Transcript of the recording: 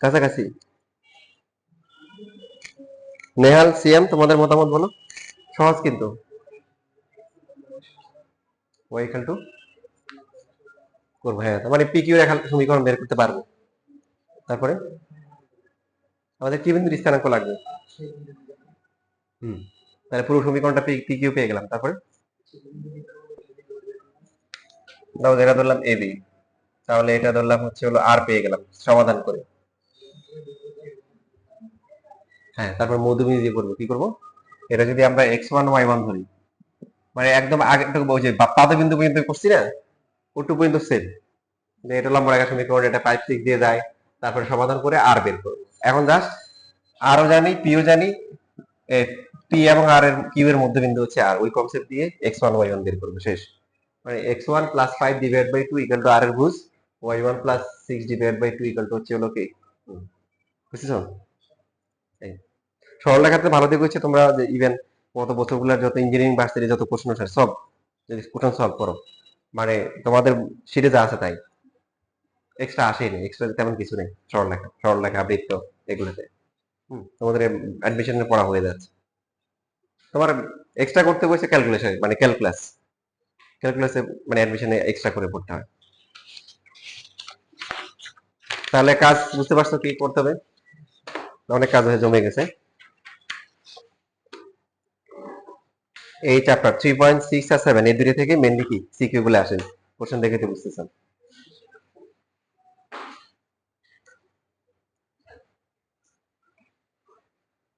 কাছাকাছি। নেহাল, সিএম, তোমাদের মতামত বলো। সহজ কিন্তু। ওয়াই ইকুয়াল টু করবো, হ্যাঁ, মানে পি কিউ রেখার সমীকরণ বের করতে পারবো। তারপরে আমাদের কি বিন্দুর স্থানাঙ্ক লাগবে? হুম, তাহলে পুরো সমীকরণটা পি কিউ পেয়ে গেলাম। তারপরে দাও, এটা ধরলাম এ বি, তাহলে এটা ধরলাম হচ্ছে হলো আর, পেয়ে গেলাম সমাধান করে। হ্যাঁ, তারপর মধ্যবিন্দু দিয়ে করবো। কি করবো? এটা যদি আমরা x1 y1 ধরি, মানে একদম আগে ওই যে পাদবিন্দু পর্যন্ত করছি না, ওটু পর্যন্ত সেম। এটা লম্ব রেখা সমীকরণ, এটা 5 6 দিয়ে যায়, তারপরে সমাধান করে আর বের করবো। এখন জাস্ট আরও জানি, পিও জানি, পি এবং আর এর কিউ এর মধ্যবিন্দু হচ্ছে আর, ওই কনসেপ্ট দিয়ে x1 y1 বের করবো, শেষ। মানে x1 + 5 divide by 2 equal to আর এর ভুজ, y1 + 6 divide by 2 equal to হচ্ছে হলো কি, বুঝছো? এই সরলরেখাতে ভালো দিক হচ্ছে তোমরা যে ইভেন গত বছরগুলোর যত ইঞ্জিনিয়ারিং ভার্সিটির যত প্রশ্ন আছে সব যদি কোশ্চেন সলভ করো, মানে তোমাদের সিরিজ আছে তাই, এক্সট্রা আসেনি, এক্সট্রা তেমন কিছু নেই। সরলরেখা বৃত্ত এগুলোতে তোমাদের অ্যাডমিশনের পড়া হয়ে যাচ্ছে। তোমার এক্সট্রা করতে বসে ক্যালকুলেশন, মানে ক্যালকুলাসে মানে অ্যাডমিশনে এক্সট্রা করে পড়তে হয়। তাহলে কাজ বুঝতে পারছো কি করতে হবে? অনেক কাজ হয়ে জমে গেছে। এই চ্যাপ্টার 3.6 আর 7 এই দুটো থেকে মেনলি কি সিকিউ গুলো আসে, কোশ্চেন দেখে তো বুঝতেছেন।